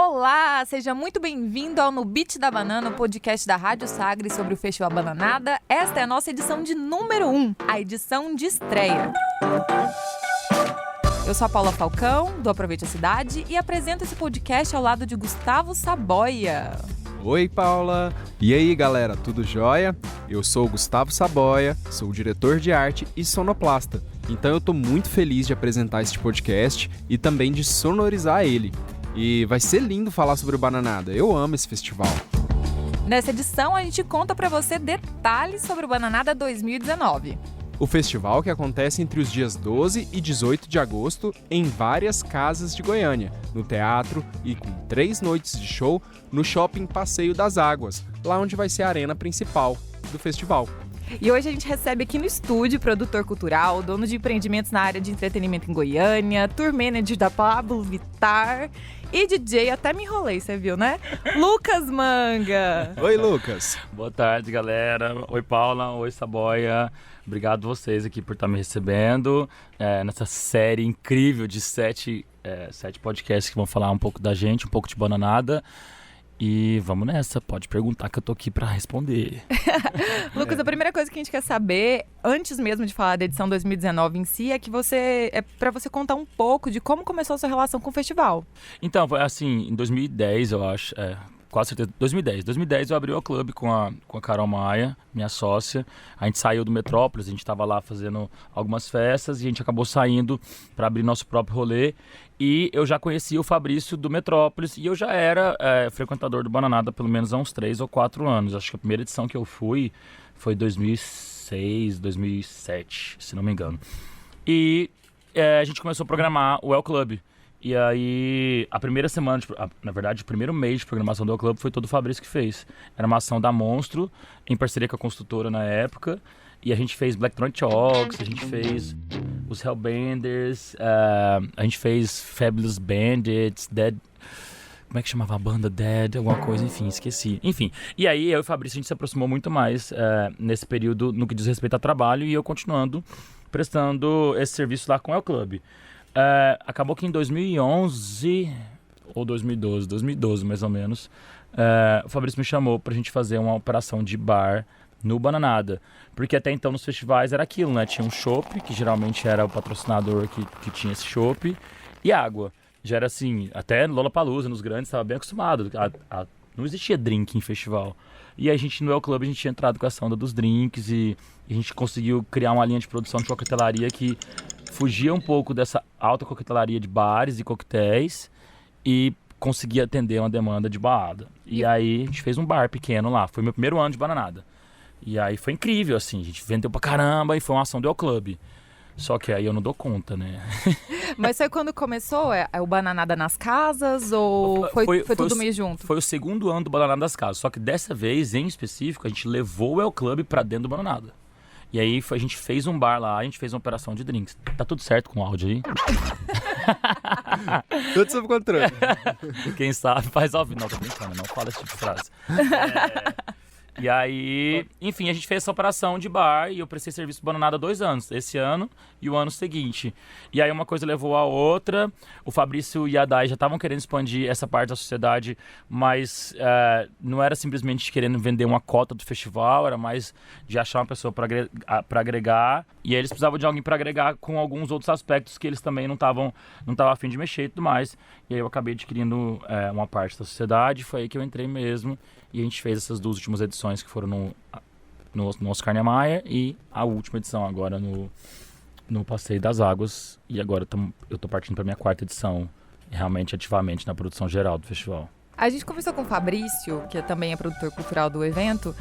Olá, seja muito bem-vindo ao No Beat da Banana, o podcast da Rádio Sagres sobre o Festival Bananada. Esta é a nossa edição de número 1, a edição de estreia. Eu sou a Paula Falcão, do Aproveite a Cidade, e apresento esse podcast ao lado de Gustavo Saboia. Oi, Paula! E aí, galera, tudo jóia? Eu sou o Gustavo Saboia, sou diretor de arte e sonoplasta. Então eu tô muito feliz de apresentar este podcast e também de sonorizar ele. E vai ser lindo falar sobre o Bananada, eu amo esse festival. Nessa edição, a gente conta pra você detalhes sobre o Bananada 2019. O festival que acontece entre os dias 12 e 18 de agosto em várias casas de Goiânia, no teatro e com 3 noites de show no Shopping Passeio das Águas, lá onde vai ser a arena principal do festival. E hoje a gente recebe aqui no estúdio produtor cultural, dono de empreendimentos na área de entretenimento em Goiânia, tour manager da Pablo Vittar e DJ, até me enrolei, você viu, né? Lucas Manga! Oi, Lucas! Boa tarde, galera. Oi, Paula. Oi, Saboia. Obrigado vocês aqui por estar me recebendo nessa série incrível de 7 podcasts que vão falar um pouco da gente, um pouco de Bananada. E vamos nessa, pode perguntar que eu tô aqui pra responder. Lucas, a primeira coisa que a gente quer saber, antes mesmo de falar da edição 2019 em si, é pra você contar um pouco de como começou a sua relação com o festival. Então, foi assim, em 2010, eu acho, quase certeza, 2010 eu abri o clube com a Carol Maia, minha sócia. A gente saiu do Metrópolis, a gente estava lá fazendo algumas festas e a gente acabou saindo para abrir nosso próprio rolê. E eu já conhecia o Fabrício do Metrópolis e eu já era frequentador do Bananada pelo menos há uns 3 ou 4 anos. Acho que a primeira edição que eu fui foi 2006, 2007, se não me engano. E a gente começou a programar o El Club. E aí, a primeira semana, na verdade, o primeiro mês de programação do El Club foi todo o Fabrício que fez. Era uma ação da Monstro, em parceria com a construtora na época. E a gente fez Blacktronic Talks, a gente fez os Hellbenders, a gente fez Fabulous Bandits, Dead... Como é que chamava a banda? Dead, alguma coisa, enfim, esqueci. Enfim, e aí eu e o Fabrício a gente se aproximou muito mais nesse período no que diz respeito a trabalho e eu continuando prestando esse serviço lá com o El Club. Acabou que em 2011 ou 2012 mais ou menos, o Fabrício me chamou pra gente fazer uma operação de bar no Bananada, porque até então nos festivais era aquilo, né? Tinha um chopp, que geralmente era o patrocinador que tinha esse chopp, e água. Já era assim, até Lollapalooza, nos grandes, estava bem acostumado. Não existia drink em festival. E a gente, no El Club, a gente tinha entrado com a onda dos drinks e a gente conseguiu criar uma linha de produção de coquetelaria que fugia um pouco dessa alta coquetelaria de bares e coquetéis e conseguia atender uma demanda de balada. E aí a gente fez um bar pequeno lá. Foi meu primeiro ano de Bananada. E aí foi incrível, assim. A gente vendeu pra caramba e foi uma ação do El Club. Só que aí eu não dou conta, né? Mas foi quando começou? É o Bananada nas casas ou foi tudo meio junto? Foi o segundo ano do Bananada das casas. Só que dessa vez, em específico, a gente levou o El Club pra dentro do Bananada. E aí a gente fez um bar lá, a gente fez uma operação de drinks. Tá tudo certo com o áudio aí? Tudo sob controle. Quem sabe faz ao vivo. Não, tô brincando, não fala esse tipo de frase. E aí, enfim, a gente fez essa operação de bar e eu prestei serviço do Bananada 2 anos, esse ano e o ano seguinte. E aí uma coisa levou a outra, o Fabrício e a Dai já estavam querendo expandir essa parte da sociedade, mas não era simplesmente querendo vender uma cota do festival, era mais de achar uma pessoa para agregar. E aí eles precisavam de alguém para agregar com alguns outros aspectos que eles também não estavam a fim de mexer e tudo mais. E aí eu acabei adquirindo uma parte da sociedade, foi aí que eu entrei mesmo. E a gente fez essas 2 últimas edições que foram no Oscar Niemeyer e a última edição agora no Passeio das Águas. E agora eu tô partindo para minha 4ª edição, realmente ativamente na produção geral do festival. A gente conversou com o Fabrício, que também é produtor cultural do evento,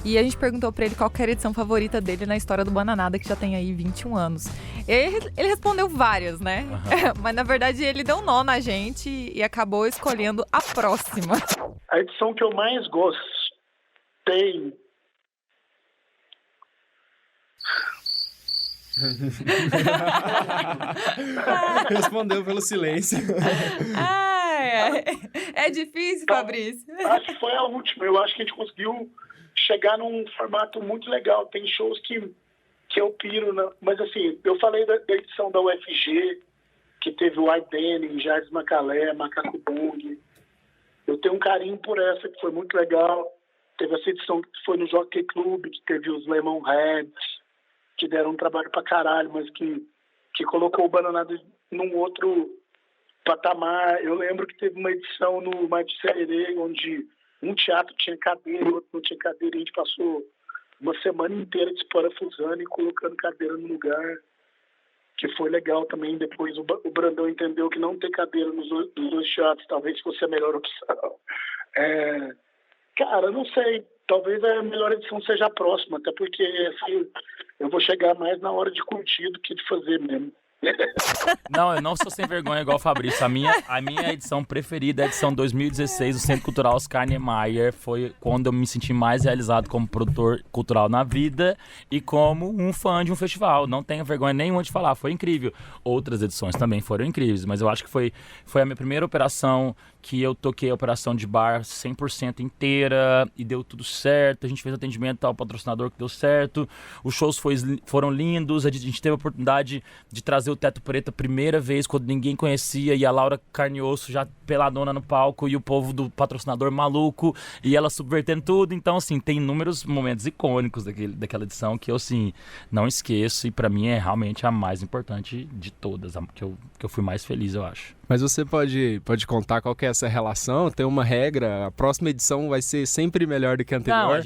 e a gente perguntou pra ele qual que era a edição favorita dele na história do Bananada, que já tem aí 21 anos. Ele respondeu várias, né? Uhum. Mas na verdade ele deu um nó na gente e acabou escolhendo a próxima. A edição que eu mais gostei... Respondeu pelo silêncio. É difícil, então, Fabrício. Acho que foi a última. Eu acho que a gente conseguiu chegar num formato muito legal. Tem shows que eu piro, né? Mas assim, eu falei da edição da UFG, que teve o Aidene, Jardim Macalé, Macaco Bong, carinho por essa, que foi muito legal. Teve essa edição que foi no Jockey Club, que teve os Lemonheads, que deram um trabalho pra caralho, mas que colocou o Bananada num outro patamar. Eu lembro que teve uma edição no Mate Sererê, onde um teatro tinha cadeira e outro não tinha cadeira, e a gente passou uma semana inteira desparafusando e colocando cadeira no lugar, que foi legal também. Depois o Brandão entendeu que não ter cadeira nos dois teatros talvez fosse a melhor opção. Cara, não sei, talvez a melhor edição seja a próxima, até porque assim, eu vou chegar mais na hora de curtir do que de fazer mesmo. Não, eu não sou sem vergonha igual o Fabrício. A minha edição preferida é a edição 2016 do Centro Cultural Oscar Niemeyer. Foi quando eu me senti mais realizado como produtor cultural na vida e como um fã de um festival. Não tenho vergonha nenhuma de falar, foi incrível. Outras edições também foram incríveis, mas eu acho que foi a minha primeira operação que eu toquei a operação de bar 100% inteira e deu tudo certo. A gente fez atendimento ao patrocinador que deu certo. Os shows foram lindos. A gente teve a oportunidade de trazer o Teto Preto a primeira vez, quando ninguém conhecia, e a Laura Carne e Osso já peladona no palco, e o povo do patrocinador maluco, e ela subvertendo tudo. Então, assim, tem inúmeros momentos icônicos daquela edição que eu, assim, não esqueço, e pra mim é realmente a mais importante de todas, que eu fui mais feliz, eu acho. Mas você pode contar qual que é essa relação? Tem uma regra? A próxima edição vai ser sempre melhor do que a anterior?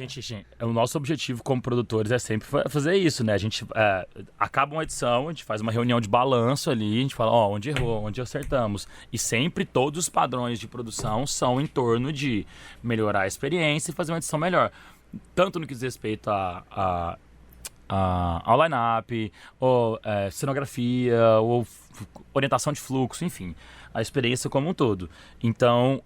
Não, o nosso objetivo como produtores é sempre fazer isso, né? A gente acaba uma edição, a gente faz uma reunião de balanço ali, a gente fala, onde errou, onde acertamos. E sempre todos os padrões de produção são em torno de melhorar a experiência e fazer uma edição melhor. Tanto no que diz respeito ao line-up, ou cenografia, ou orientação de fluxo, enfim, a experiência como um todo. Então,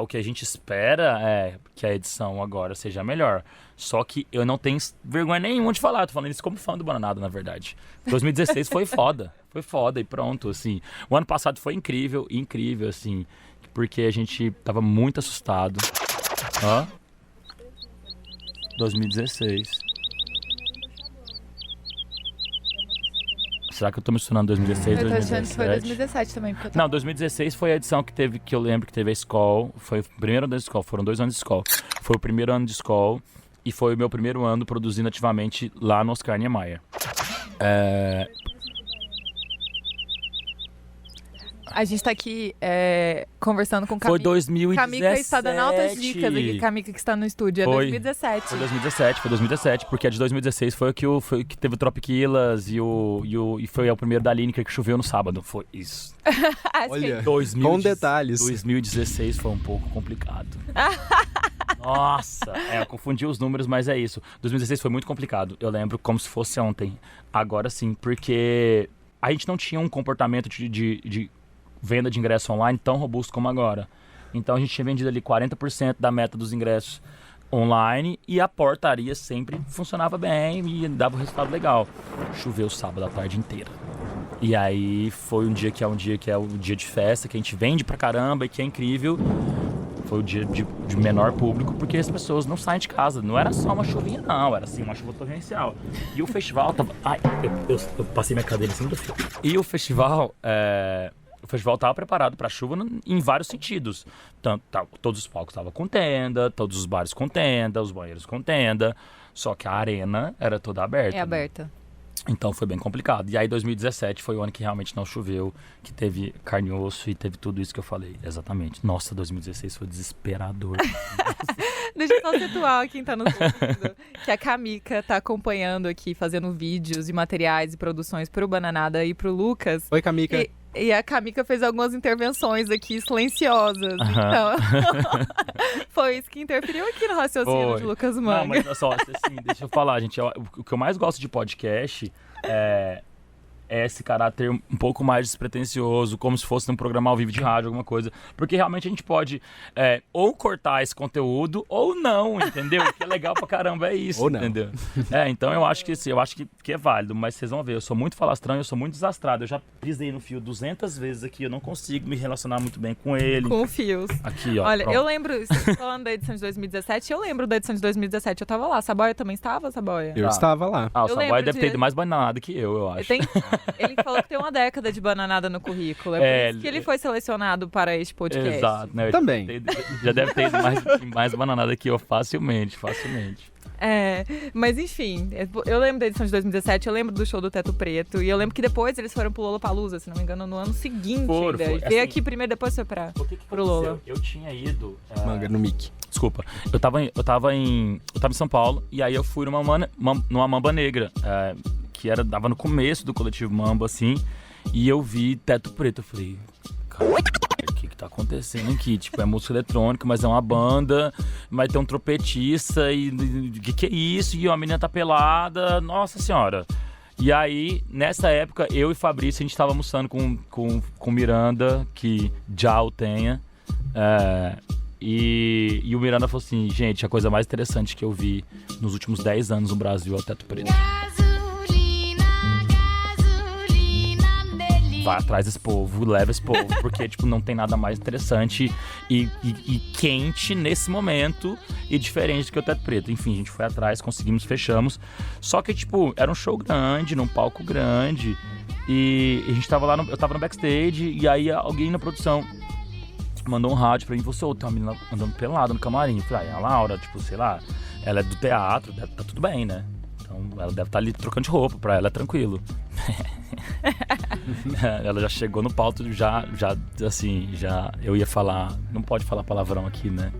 o que a gente espera é que a edição agora seja melhor. Só que eu não tenho vergonha nenhuma de falar, tô falando isso como fã do Bananada, na verdade. 2016 foi foda e pronto, assim. O ano passado foi incrível, assim, porque a gente tava muito assustado. 2016. Será que eu tô misturando 2016 e 2017? Eu tô achando que foi 2017 também. Não, 2016 foi a edição que eu lembro que teve a Skol. Foi o primeiro ano da Skol, foram 2 anos de Skol. Foi o primeiro ano de Skol e foi o meu primeiro ano produzindo ativamente lá no Oscar Niemeyer. A gente tá aqui conversando com Kamika. Foi 2017. Kamika está dando altas dicas aqui. Kamika que está no estúdio. É 2017. Foi 2017, porque a de 2016 foi o que teve o Tropiquilas e foi o primeiro da Lineker que choveu no sábado. Foi isso. Olha, com detalhes. 2016 foi um pouco complicado. Nossa, eu confundi os números, mas é isso. 2016 foi muito complicado. Eu lembro como se fosse ontem. Agora sim, porque a gente não tinha um comportamento de venda de ingresso online tão robusto como agora. Então a gente tinha vendido ali 40% da meta dos ingressos online e a portaria sempre funcionava bem e dava um resultado legal. Choveu sábado a tarde inteira. E aí foi um dia que é o dia de festa, que a gente vende pra caramba e que é incrível. Foi o dia de menor público, porque as pessoas não saem de casa. Não era só uma chuvinha, não. Era assim, uma chuva torrencial. E o festival tava... Ai, eu passei minha cadeira em cima do fio. E o festival... O festival estava preparado para chuva em vários sentidos. Todos os palcos estavam com tenda, todos os bares com tenda, os banheiros com tenda. Só que a arena era toda aberta. É aberta. Né? Então foi bem complicado. E aí 2017 foi o ano que realmente não choveu, que teve carne e osso e teve tudo isso que eu falei. Exatamente. Nossa, 2016 foi desesperador. Deixa eu só situar quem tá nos ouvindo. Que a Kamika tá acompanhando aqui, fazendo vídeos e materiais e produções pro Bananada e pro Lucas. Oi, Kamika. E a Kamika fez algumas intervenções aqui silenciosas. Então, foi isso que interferiu aqui no raciocínio de Lucas Manga. Não, mas só, assim, deixa eu falar, gente. O que eu mais gosto de podcast é esse caráter um pouco mais despretensioso, como se fosse num programa ao vivo de rádio, alguma coisa. Porque realmente a gente pode ou cortar esse conteúdo ou não, entendeu? O que é legal pra caramba é isso, entendeu? Então eu acho que que é válido, mas vocês vão ver, eu sou muito falastrão, eu sou muito desastrado. Eu já pisei no fio 200 vezes aqui, eu não consigo me relacionar muito bem com ele. Com fios. Aqui, ó. Olha, pronto. Eu lembro, falando da edição de 2017, eu lembro da edição de 2017, eu tava lá. Saboia também estava, Saboia? Eu estava lá. O Saboia deve ter ido mais bananado que eu acho. Ele falou que tem uma década de bananada no currículo. É por isso que ele foi selecionado para este podcast. Exato, né? Também. Já deve ter ido mais bananada que eu, facilmente. Mas enfim, eu lembro da edição de 2017, eu lembro do show do Teto Preto, e eu lembro que depois eles foram pro Lollapalooza, se não me engano, no ano seguinte. Foi. Veio Assim, aqui primeiro, depois foi pro Lola. Eu tinha ido... Manga no Mickey. Desculpa. Eu tava em São Paulo, e aí eu fui numa Mamba Negra, que tava no começo do coletivo Mamba, assim, e eu vi Teto Preto. Eu falei, cara, o que tá acontecendo aqui? Tipo, é música eletrônica, mas é uma banda, vai ter um trompetista, e o que é isso? E a menina tá pelada, nossa senhora. E aí, nessa época, eu e Fabrício, a gente tava almoçando com Miranda, que já o tenha, e o Miranda falou assim, gente, a coisa mais interessante que eu vi nos últimos 10 anos no Brasil é o Teto Preto. Vai atrás desse povo, leva esse povo, porque tipo, não tem nada mais interessante e quente nesse momento e diferente do que o Teto Preto. Enfim, a gente foi atrás, conseguimos, fechamos. Só que, tipo, era um show grande, num palco grande, e a gente tava lá, eu tava no backstage, e aí alguém na produção mandou um rádio pra mim, você, tem uma menina andando pelada no camarim. Eu falei, a Laura, tipo, sei lá, ela é do teatro, tá tudo bem, né? Então ela deve estar ali trocando de roupa, pra ela é tranquilo. Ela já chegou no palco, eu ia falar, não pode falar palavrão aqui, né?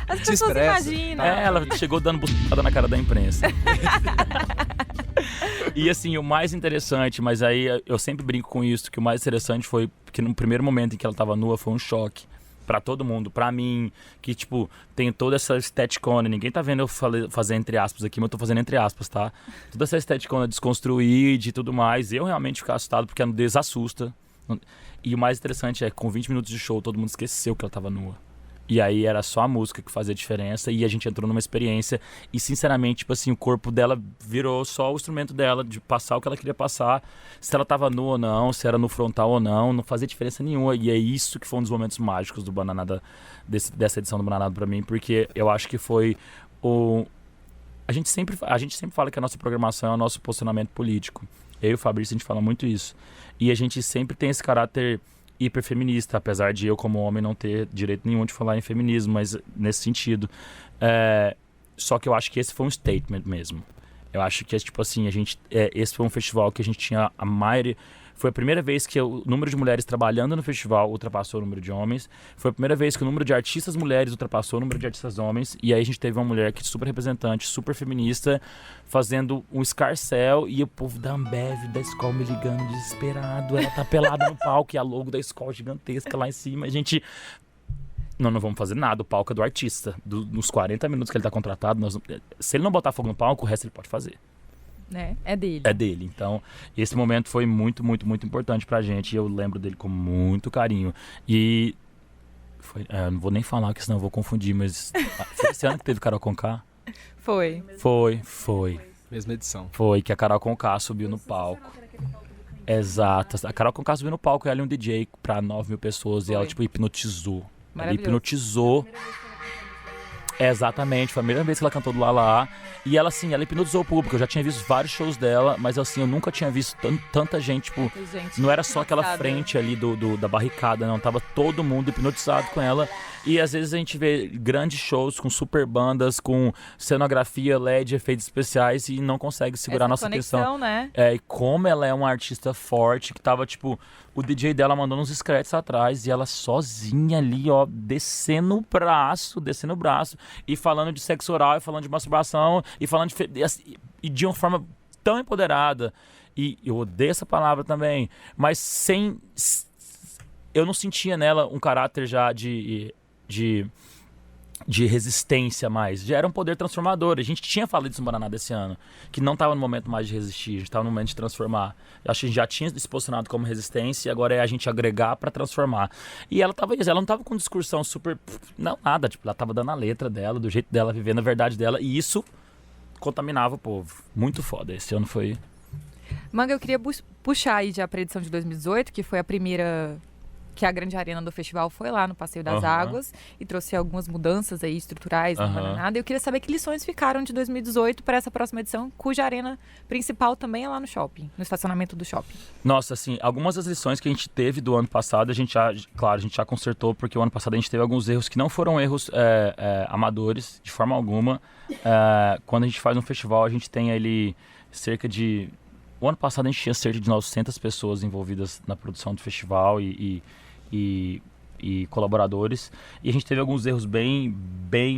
As pessoas imaginam. Ela chegou dando buçada na cara da imprensa. E assim, o mais interessante, mas aí eu sempre brinco com isso, que o mais interessante foi que no primeiro momento em que ela tava nua foi um choque pra todo mundo, pra mim, que tipo, tem toda essa esteticona, ninguém tá vendo eu fazer entre aspas aqui, mas eu tô fazendo entre aspas, tá? Toda essa esteticona desconstruída e tudo mais, eu realmente fico assustado porque a nudez assusta. E o mais interessante é que com 20 minutos de show todo mundo esqueceu que ela tava nua. E aí era só a música que fazia diferença e a gente entrou numa experiência e sinceramente, tipo assim, o corpo dela virou só o instrumento dela de passar o que ela queria passar, se ela tava nua ou não, se era no frontal ou não fazia diferença nenhuma. E é isso que foi um dos momentos mágicos do Bananada, dessa edição do Bananada pra mim, porque eu acho que foi a gente sempre fala que a nossa programação é o nosso posicionamento político. Eu e o Fabrício, a gente fala muito isso. E a gente sempre tem esse caráter hiperfeminista, apesar de eu como homem não ter direito nenhum de falar em feminismo, mas nesse sentido. Só que eu acho que esse foi um statement mesmo. Eu acho que, tipo assim, esse foi um festival que a gente tinha a maioria... Foi a primeira vez que o número de mulheres trabalhando no festival ultrapassou o número de homens. Foi a primeira vez que o número de artistas mulheres ultrapassou o número de artistas homens. E aí a gente teve uma mulher que é super representante, super feminista, fazendo um escarcéu. E o povo da Ambev, da escola, me ligando desesperado. Ela tá pelada no palco e a logo da escola gigantesca lá em cima. A gente... Não vamos fazer nada. O palco é do artista. Nos 40 minutos que ele tá contratado, se ele não botar fogo no palco, o resto ele pode fazer. É dele. É dele. Então, esse momento foi muito, muito, muito importante pra gente. E eu lembro dele com muito carinho. E... não vou nem falar, que senão eu vou confundir, mas... Foi esse ano que teve Carol Conká? Foi. Mesma edição. Foi, que a Carol Conká subiu no palco. Exato. A Carol Conká subiu no palco e ela e um DJ pra 9 mil pessoas. E ela, tipo, hipnotizou. Ela hipnotizou. Exatamente, foi a primeira vez que ela cantou do Lala. E ela, assim, ela hipnotizou o público. Eu já tinha visto vários shows dela, mas assim, eu nunca tinha visto tanta gente, tipo... Não era só aquela frente ali da barricada, não. Tava todo mundo hipnotizado com ela. E às vezes a gente vê grandes shows com super bandas, com cenografia, LED, efeitos especiais e não consegue segurar a nossa atenção. Né? E como ela é uma artista forte, que tava, tipo... O DJ dela mandou uns scratches atrás e ela sozinha ali, ó, descendo o braço. E falando de sexo oral, e falando de masturbação, e falando de uma forma tão empoderada. E eu odeio essa palavra também, mas eu não sentia nela um caráter já de resistência mais. Já era um poder transformador. A gente tinha falado disso no Bananada esse ano, que não estava no momento mais de resistir, a gente estava no momento de transformar. Eu acho que a gente já tinha se posicionado como resistência e agora é a gente agregar para transformar. E ela não estava com discursão super... Não, nada. Tipo, ela estava dando a letra dela, do jeito dela, vivendo a verdade dela, e isso contaminava o povo. Muito foda. Esse ano foi... Manga, eu queria puxar aí já pra edição de 2018, que foi a primeira que a grande arena do festival foi lá no Passeio das Águas e trouxe algumas mudanças aí estruturais no Bananada. Eu queria saber que lições ficaram de 2018 para essa próxima edição, cuja arena principal também é lá no shopping, no estacionamento do shopping. Nossa, assim, algumas das lições que a gente teve do ano passado, a gente já consertou, porque o ano passado a gente teve alguns erros que não foram erros amadores, de forma alguma. Quando a gente faz um festival, a gente tem ali cerca de... O ano passado a gente tinha cerca de 900 pessoas envolvidas na produção do festival e colaboradores, e a gente teve alguns erros bem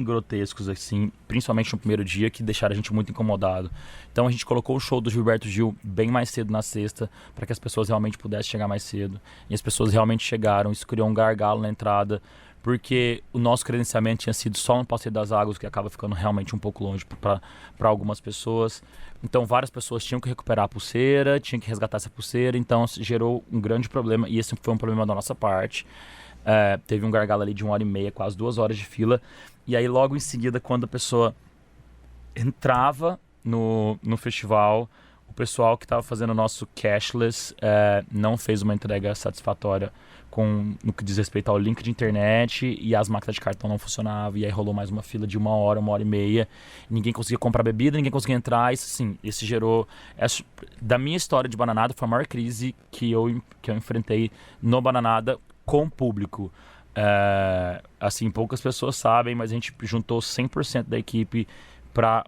grotescos, assim, principalmente no primeiro dia, que deixaram a gente muito incomodado. Então a gente colocou o show do Gilberto Gil bem mais cedo na sexta, para que as pessoas realmente pudessem chegar mais cedo, e as pessoas realmente chegaram. Isso criou um gargalo na entrada, porque o nosso credenciamento tinha sido só no Passeio das Águas, que acaba ficando realmente um pouco longe para algumas pessoas. Então várias pessoas tinham que recuperar a pulseira, tinham que resgatar essa pulseira, então gerou um grande problema, e esse foi um problema da nossa parte. Teve um gargalo ali de 1h30, quase 2 horas de fila, e aí logo em seguida, quando a pessoa entrava no festival, o pessoal que estava fazendo o nosso cashless não fez uma entrega satisfatória no que diz respeito ao link de internet, e as máquinas de cartão não funcionavam, e aí rolou mais uma fila de 1 hora, 1h30, ninguém conseguia comprar bebida, ninguém conseguia entrar. Isso sim, esse gerou... Da minha história de Bananada, foi a maior crise que eu enfrentei no Bananada com o público. Assim, poucas pessoas sabem, mas a gente juntou 100% da equipe para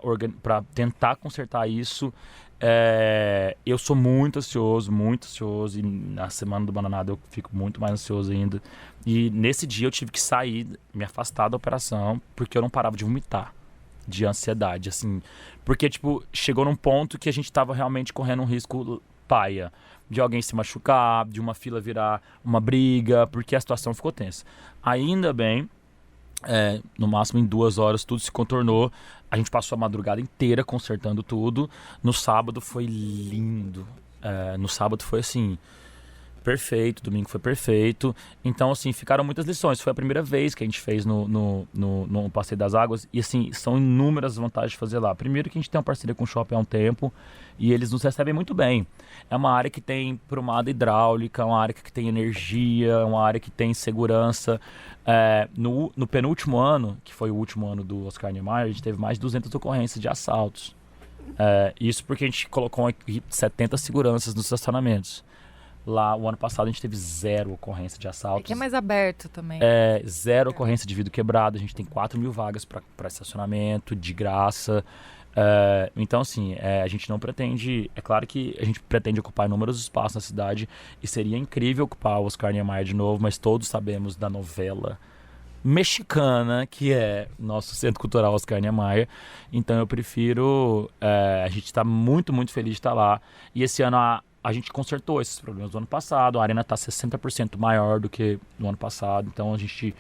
tentar consertar isso. Eu sou muito ansioso, e na semana do Bananada eu fico muito mais ansioso ainda. E nesse dia eu tive que sair, me afastar da operação, porque eu não parava de vomitar, de ansiedade, assim. Porque, tipo, chegou num ponto que a gente tava realmente correndo um risco paia, de alguém se machucar, de uma fila virar uma briga, porque a situação ficou tensa. Ainda bem, no máximo em 2 horas tudo se contornou. A gente passou a madrugada inteira consertando tudo. No sábado foi lindo. No sábado foi assim, perfeito. Domingo foi perfeito. Então, assim, ficaram muitas lições. Foi a primeira vez que a gente fez no Passeio das Águas. E, assim, são inúmeras vantagens de fazer lá. Primeiro que a gente tem uma parceria com o shopping há um tempo, e eles nos recebem muito bem. É uma área que tem prumada hidráulica, é uma área que tem energia, é uma área que tem segurança. No penúltimo ano, que foi o último ano do Oscar Niemeyer, a gente teve mais de 200 ocorrências de assaltos. Isso porque a gente colocou 70 seguranças nos estacionamentos. Lá, o ano passado, a gente teve 0 ocorrência de assaltos. Aqui é mais aberto também. 0 ocorrência de vidro quebrado. A gente tem 4.000 vagas para estacionamento, de graça. Então, assim, a gente não pretende... É claro que a gente pretende ocupar inúmeros espaços na cidade, e seria incrível ocupar o Oscar Niemeyer de novo, mas todos sabemos da novela mexicana, que é nosso Centro Cultural Oscar Niemeyer. Então, eu prefiro... a gente está muito, muito feliz de estar lá. E esse ano a gente consertou esses problemas do ano passado. A arena está 60% maior do que no ano passado. Então a gente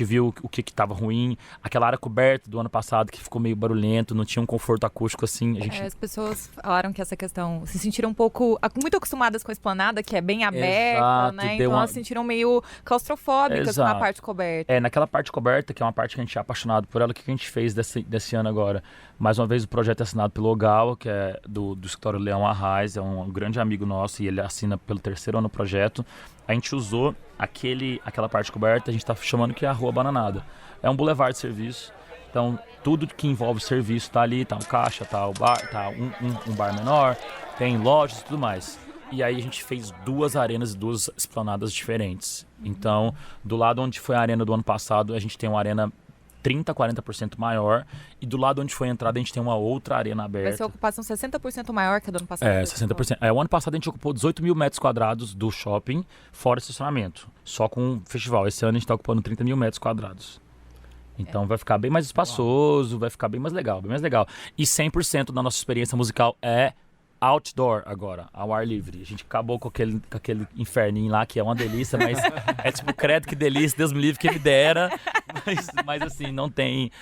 viu o que estava ruim. Aquela área coberta do ano passado que ficou meio barulhento, não tinha um conforto acústico assim. As pessoas falaram que essa questão... Se sentiram um pouco... Muito acostumadas com a esplanada, que é bem aberta, Exato, né? Então elas se sentiram meio claustrofóbicas com a parte coberta. Naquela parte coberta, que é uma parte que a gente é apaixonado por ela, o que a gente fez desse ano agora? Mais uma vez, o projeto é assinado pelo Ogawa, que é do escritório Leão Arraes, é um grande amigo nosso, e ele assina pelo 3º ano o projeto. A gente usou aquela parte coberta, a gente está chamando que é a Rua Bananada. É um boulevard de serviço, então tudo que envolve serviço está ali, tá um caixa, tá o bar, tá um bar menor, tem lojas e tudo mais. E aí a gente fez 2 arenas e 2 esplanadas diferentes. Então, do lado onde foi a arena do ano passado, a gente tem uma arena 30%, 40% maior, e do lado onde foi a entrada a gente tem uma outra arena aberta. Vai ser a ocupação 60% maior que a do ano passado. 60%. O ano passado a gente ocupou 18.000 metros quadrados do shopping, fora estacionamento, só com o festival. Esse ano a gente está ocupando 30.000 metros quadrados. Então vai ficar bem mais espaçoso, vai ficar bem mais legal, bem mais legal. E 100% da nossa experiência musical é outdoor agora, ao ar livre. A gente acabou com aquele inferninho lá, que é uma delícia, mas é tipo, credo que delícia, Deus me livre que me dera. Mas assim, não tem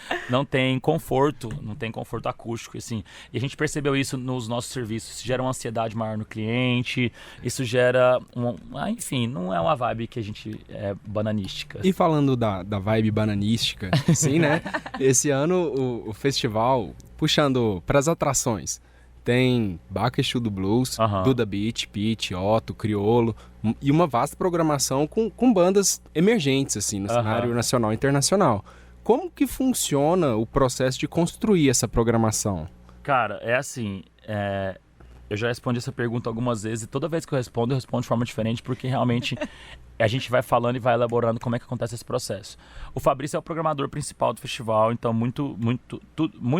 conforto, não tem conforto acústico, assim. E a gente percebeu isso nos nossos serviços. Isso gera uma ansiedade maior no cliente, isso gera enfim, não é uma vibe que a gente é bananística. E falando da vibe bananística, assim, né? Esse ano o festival, puxando para as atrações, tem Baco Exu do Blues, Duda Beat, Pitty, Otto, Criolo, e uma vasta programação com bandas emergentes, assim, no cenário nacional e internacional. Como que funciona o processo de construir essa programação? Cara, é assim, eu já respondi essa pergunta algumas vezes e toda vez que eu respondo de forma diferente, porque realmente a gente vai falando e vai elaborando como é que acontece esse processo. O Fabrício é o programador principal do festival, então muito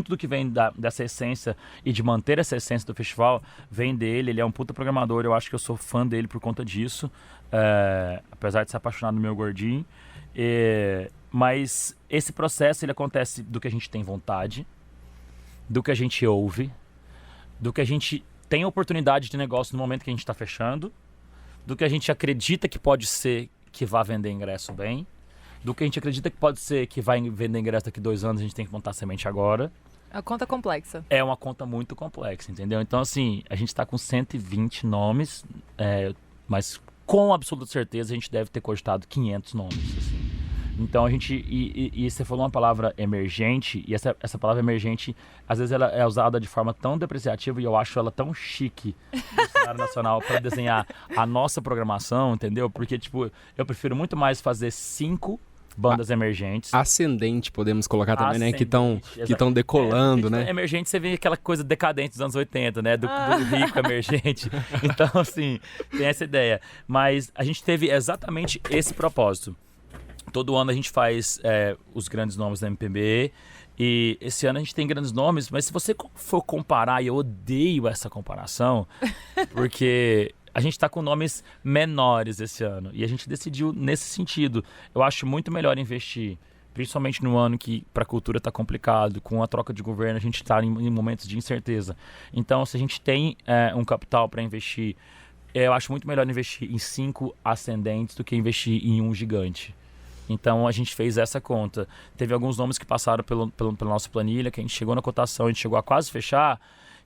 do que vem dessa essência e de manter essa essência do festival vem dele. Ele é um puta programador, eu acho que eu sou fã dele por conta disso, apesar de ser apaixonado no meu gordinho. Mas esse processo ele acontece do que a gente tem vontade, do que a gente ouve, do que a gente tem oportunidade de negócio no momento que a gente está fechando, do que a gente acredita que pode ser que vá vender ingresso bem, do que a gente acredita que pode ser que vai vender ingresso daqui 2 anos, a gente tem que montar a semente agora. É uma conta complexa. É uma conta muito complexa, entendeu? Então, assim, a gente está com 120 nomes, mas com absoluta certeza a gente deve ter cogitado 500 nomes, assim. Então a gente, e você falou uma palavra emergente, e essa palavra emergente, às vezes ela é usada de forma tão depreciativa e eu acho ela tão chique no cenário nacional para desenhar a nossa programação, entendeu? Porque, tipo, eu prefiro muito mais fazer 5 bandas emergentes. Ascendente, podemos colocar também, né? Que estão decolando, né? Emergente, você vê aquela coisa decadente dos anos 80, né? Do rico emergente. Então, assim, tem essa ideia. Mas a gente teve exatamente esse propósito. Todo ano a gente faz os grandes nomes da MPB e esse ano a gente tem grandes nomes, mas se você for comparar, e eu odeio essa comparação, porque a gente está com nomes menores esse ano e a gente decidiu nesse sentido. Eu acho muito melhor investir, principalmente no ano que para a cultura está complicado, com a troca de governo a gente está em momentos de incerteza. Então, se a gente tem um capital para investir, eu acho muito melhor investir em 5 ascendentes do que investir em um gigante. Então a gente fez essa conta. Teve alguns nomes que passaram pela nossa planilha, que a gente chegou na cotação, a gente chegou a quase fechar,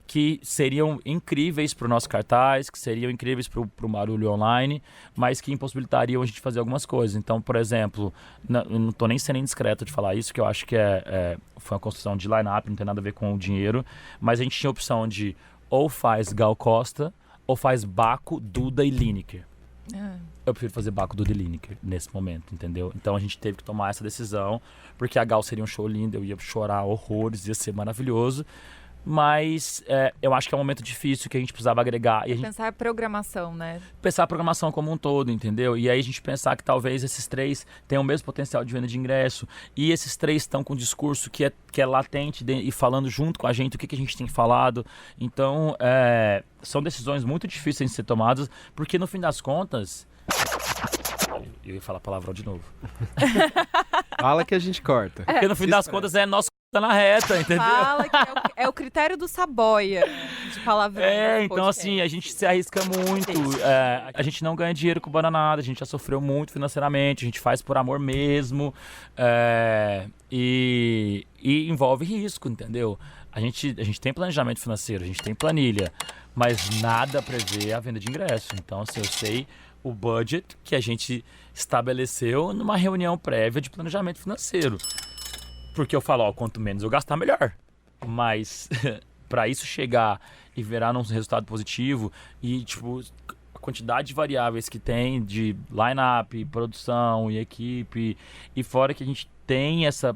que seriam incríveis para o nosso cartaz, que seriam incríveis para o barulho online, mas que impossibilitariam a gente fazer algumas coisas. Então, por exemplo, eu não estou nem sendo indiscreto de falar isso, que eu acho que foi uma construção de line-up, não tem nada a ver com o dinheiro, mas a gente tinha a opção de ou faz Gal Costa, ou faz Baco, Duda e Lineker. Eu prefiro fazer Baco, Duda e Lineker nesse momento, entendeu? Então a gente teve que tomar essa decisão, porque a Gal seria um show lindo, eu ia chorar horrores, ia ser maravilhoso. Mas eu acho que é um momento difícil que a gente precisava agregar. E a gente pensar a programação, né? Pensar a programação como um todo, entendeu? E aí a gente pensar que talvez esses 3 tenham o mesmo potencial de venda de ingresso. E esses 3 estão com um discurso que é latente e falando junto com a gente o que a gente tem falado. Então, são decisões muito difíceis de ser tomadas, porque no fim das contas... Eu ia falar palavrão de novo. Fala que a gente corta. Porque no fim das contas é nosso tá na reta, entendeu? Fala que é o critério do Saboia de palavrão. Então assim, a gente se arrisca muito. A gente não ganha dinheiro com Bananada, a gente já sofreu muito financeiramente, a gente faz por amor mesmo. E envolve risco, entendeu? A gente tem planejamento financeiro, a gente tem planilha, mas nada prevê a venda de ingresso. Então, assim, eu sei o budget que a gente estabeleceu numa reunião prévia de planejamento financeiro. Porque eu falo, quanto menos eu gastar, melhor. Mas para isso chegar e virar num resultado positivo e, tipo, a quantidade de variáveis que tem de line-up, produção e equipe, e fora que a gente tem essa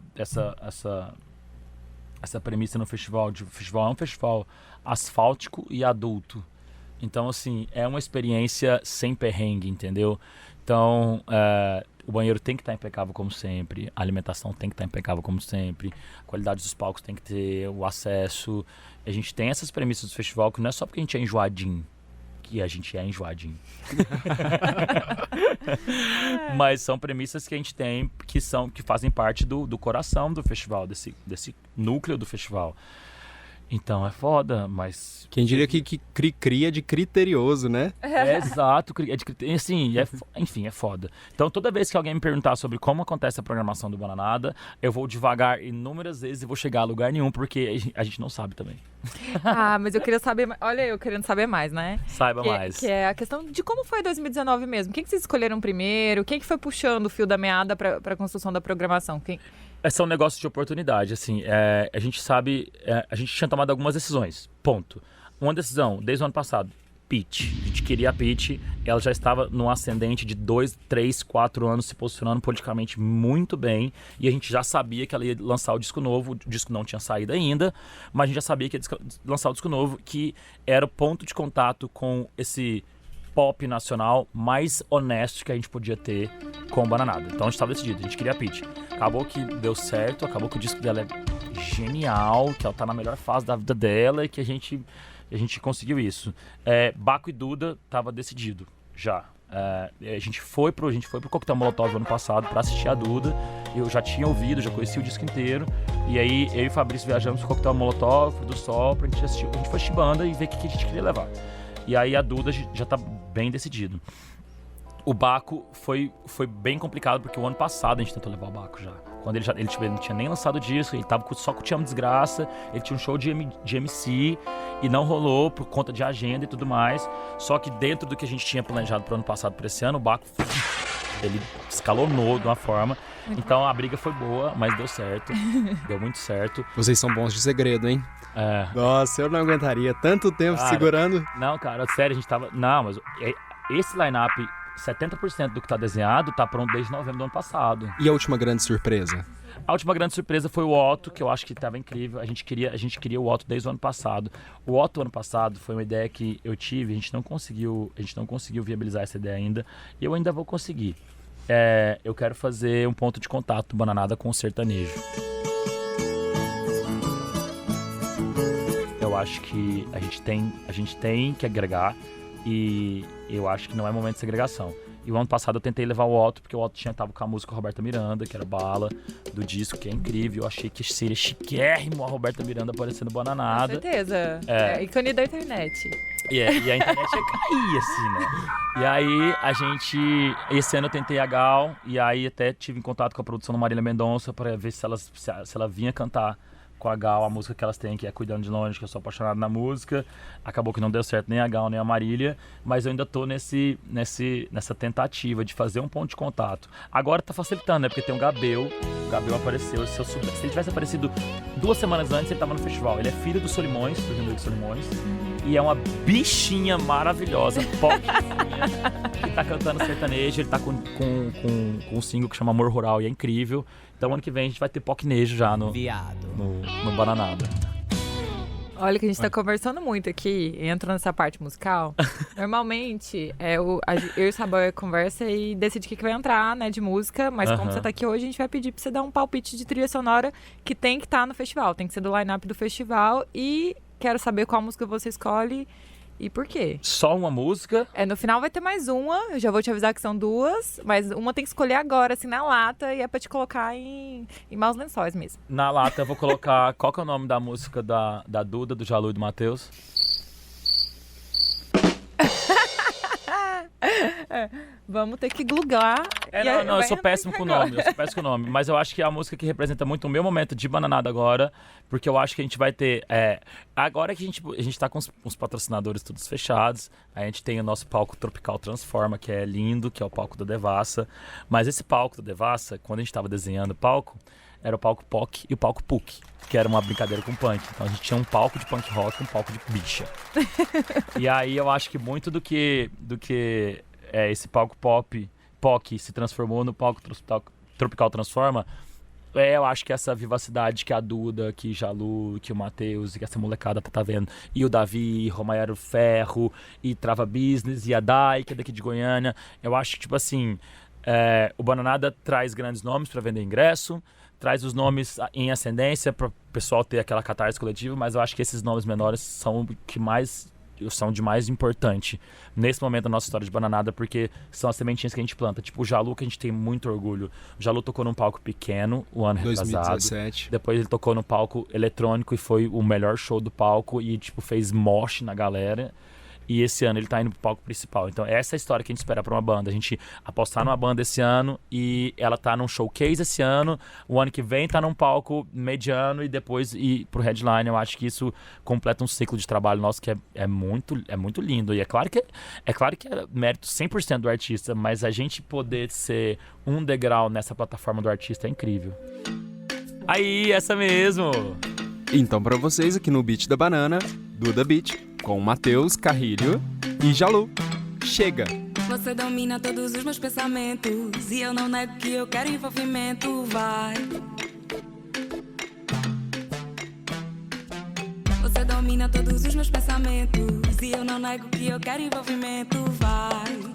premissa no festival, o festival é um festival asfáltico e adulto. Então, assim, é uma experiência sem perrengue, entendeu? Então, o banheiro tem que estar impecável como sempre, a alimentação tem que estar impecável como sempre, a qualidade dos palcos tem que ter, o acesso. A gente tem essas premissas do festival que não é só porque a gente é enjoadinho, que a gente é enjoadinho. Mas são premissas que a gente tem que fazem parte do coração do festival, desse núcleo do festival. Então é foda, mas... Quem diria que cria de criterioso, né? Exato, assim, enfim, é foda. Então toda vez que alguém me perguntar sobre como acontece a programação do Bananada, eu vou devagar inúmeras vezes e vou chegar a lugar nenhum, porque a gente não sabe também. Mas eu queria saber, olha eu querendo saber mais, né? Saiba mais. Que é a questão de como foi 2019 mesmo. Quem que vocês escolheram primeiro? Quem que foi puxando o fio da meada para a construção da programação? São negócios de oportunidade, assim, a gente sabe, a gente tinha tomado algumas decisões, ponto. Uma decisão, desde o ano passado. Pitty. A gente queria a Pitty. Ela já estava num ascendente de 2, 3, 4 anos, se posicionando politicamente muito bem. E a gente já sabia que ela ia lançar o disco novo. O disco não tinha saído ainda, mas a gente já sabia que ia lançar o disco novo, que era o ponto de contato com esse pop nacional mais honesto que a gente podia ter com o Bananada. Então a gente estava decidido, a gente queria a Pitty. Acabou que deu certo, acabou que o disco dela é genial, que ela tá na melhor fase da vida dela e que a gente conseguiu isso. Baco e Duda tava decidido já. A gente foi pro Coquetel Molotov ano passado para assistir a Duda. Eu já tinha ouvido, já conhecia o disco inteiro. E aí eu e o Fabrício viajamos pro Coquetel Molotov, do Sol, pra gente assistir. A gente foi assistir banda e ver o que a gente queria levar. E aí a Duda já tá bem decidido. O Baco foi bem complicado, porque o ano passado a gente tentou levar o Baco já. Quando ele não tinha nem lançado o disco, ele tava só com o Te Amo Desgraça, ele tinha um show de MC e não rolou por conta de agenda e tudo mais. Só que dentro do que a gente tinha planejado pro ano passado, para esse ano, o Baco ele escalonou de uma forma. Então a briga foi boa, mas deu certo. Deu muito certo. Vocês são bons de segredo, hein? Nossa, eu não aguentaria tanto tempo segurando. Não, cara, sério, a gente tava... Não, mas esse line-up... 70% do que tá desenhado tá pronto desde novembro do ano passado. E a última grande surpresa? A última grande surpresa foi o Otto, que eu acho que tava incrível. A gente queria o Otto desde o ano passado. O Otto ano passado foi uma ideia que eu tive, a gente não conseguiu viabilizar essa ideia ainda. E eu ainda vou conseguir. Eu quero fazer um ponto de contato do Bananada com o sertanejo. Eu acho que a gente tem que agregar. E eu acho que não é momento de segregação. E o ano passado eu tentei levar o Otto, porque o Otto tava com a música Roberta Miranda, que era Bala, do disco, que é incrível. Eu achei que seria chiquérrimo a Roberta Miranda aparecendo Bananada. Com certeza. É ícone da internet. E a internet ia cair, assim, né? E aí esse ano eu tentei a Gal, e aí até tive em contato com a produção da Marília Mendonça para ver se ela vinha cantar com a Gal, a música que elas têm, que é Cuidando de Longe, que eu sou apaixonado na música. Acabou que não deu certo nem a Gal, nem a Marília, mas eu ainda tô nessa tentativa de fazer um ponto de contato. Agora tá facilitando, né? Porque tem o Gabriel apareceu, se ele tivesse aparecido 2 semanas antes, ele tava no festival. Ele é filho do Solimões, do Henrique Solimões, e é uma bichinha maravilhosa, popzinha, que tá cantando sertanejo. Ele tá com um single que chama Amor Rural e é incrível. Então ano que vem a gente vai ter pocnejo já no Bananada. Olha que a gente tá conversando muito aqui, entra nessa parte musical. Normalmente, eu e o Saboia conversa e decide o que vai entrar, né, de música. Mas como você tá aqui hoje, a gente vai pedir pra você dar um palpite de trilha sonora que tem que estar no festival. Tem que ser do line-up do festival. E quero saber qual música você escolhe e por quê. Só uma música? No final vai ter mais uma, eu já vou te avisar que são 2, mas uma tem que escolher agora, assim, na lata, e é pra te colocar em maus lençóis mesmo. Na lata eu vou colocar, qual que é o nome da música da Duda, do Jalu e do Matheus? Vamos ter que glugar. Eu sou péssimo com o nome, mas eu acho que é a música que representa muito o meu momento de Bananada agora, porque eu acho que a gente vai ter, agora que a gente tá com os patrocinadores todos fechados, a gente tem o nosso palco Tropical Transforma, que é lindo, que é o palco da Devassa, mas esse palco da Devassa, quando a gente tava desenhando o palco, era o palco POC e o palco PUC, que era uma brincadeira com punk. Então a gente tinha um palco de punk rock e um palco de bicha. E aí eu acho que muito do que esse palco POC se transformou no palco Tropical Transforma, eu acho que essa vivacidade que a Duda, que Jalu, que o Matheus, que essa molecada tá vendo, e o Davi, Romaero Ferro, e Trava Business, e a Dai, que é daqui de Goiânia, eu acho que, tipo assim, o Bananada traz grandes nomes para vender ingresso, traz os nomes em ascendência para o pessoal ter aquela catarse coletiva, mas eu acho que esses nomes menores são de mais importante nesse momento da nossa história de Bananada, porque são as sementinhas que a gente planta. Tipo o Jalu, que a gente tem muito orgulho. O Jalu tocou num palco pequeno o ano 2017. retrasado. Depois ele tocou no palco eletrônico e foi o melhor show do palco e tipo fez mosh na galera. E esse ano ele tá indo pro palco principal. Então essa é a história que a gente espera pra uma banda. A gente apostar numa banda esse ano e ela tá num showcase esse ano. O ano que vem tá num palco mediano e depois ir pro headline. Eu acho que isso completa um ciclo de trabalho nosso que é muito lindo. E é claro que é mérito 100% do artista, mas a gente poder ser um degrau nessa plataforma do artista é incrível. Aí, essa mesmo! Então pra vocês aqui no Beat da Banana, Duda Beat, com Matheus, Carrilho e Jalu. Chega! Você domina todos os meus pensamentos e eu não nego que eu quero envolvimento, vai. Você domina todos os meus pensamentos e eu não nego que eu quero envolvimento, vai.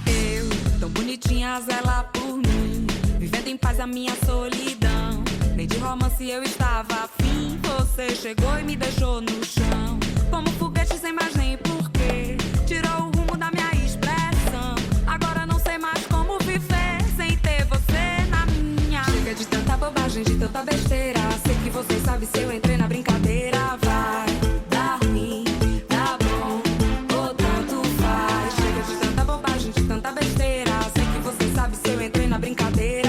Eu, tão bonitinha, zela por mim, vivendo em paz a minha solidão. Nem de romance eu estava afim, você chegou e me deixou no chão. Como foguete sem mais nem porquê, tirou o rumo da minha expressão. Agora não sei mais como viver sem ter você na minha. Chega de tanta bobagem, de tanta besteira. Sei que você sabe se eu entrei na brincadeira. Vai dar ruim, tá bom, ou tanto faz. Chega de tanta bobagem, de tanta besteira. Sei que você sabe se eu entrei na brincadeira.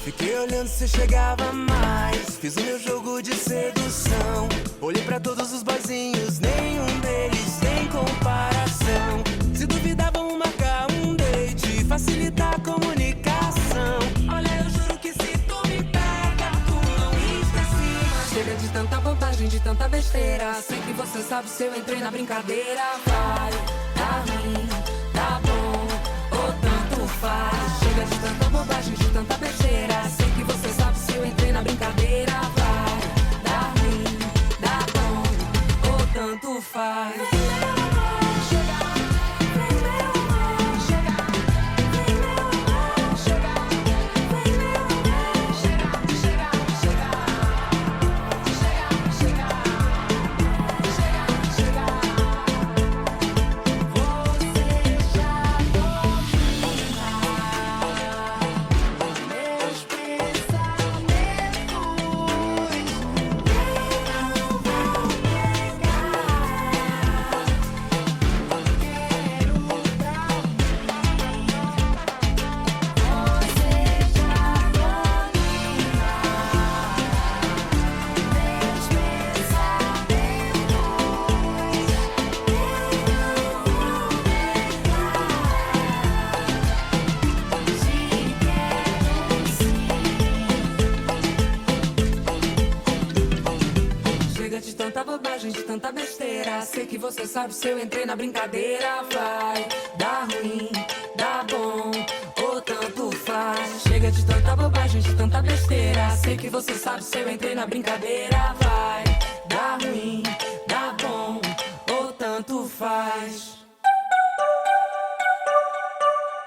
Fiquei olhando se chegava mais. Fiz o meu jogo de sedução. Olhei pra todos os boyzinhos, nenhum deles tem comparação. Se duvidar, vamos marcar um date, facilitar a comunicação. Olha, eu juro que se tu me pega, tu não esquece. Chega de tanta bobagem, de tanta besteira. Sei que você sabe se eu entrei na brincadeira. Vai, tá ruim, tá bom, ou tanto faz. Chega de tanta bobagem, de tanta besteira. Sei que você sabe se eu entrei na brincadeira. Vai, dá ruim, dá bom, ou tanto faz. De tanta besteira, sei que você sabe se eu entrei na brincadeira. Vai, dá ruim, dá bom, ou tanto faz. Chega de tanta bobagem, de tanta besteira. Sei que você sabe se eu entrei na brincadeira. Vai, dá ruim, dá bom, ou tanto faz.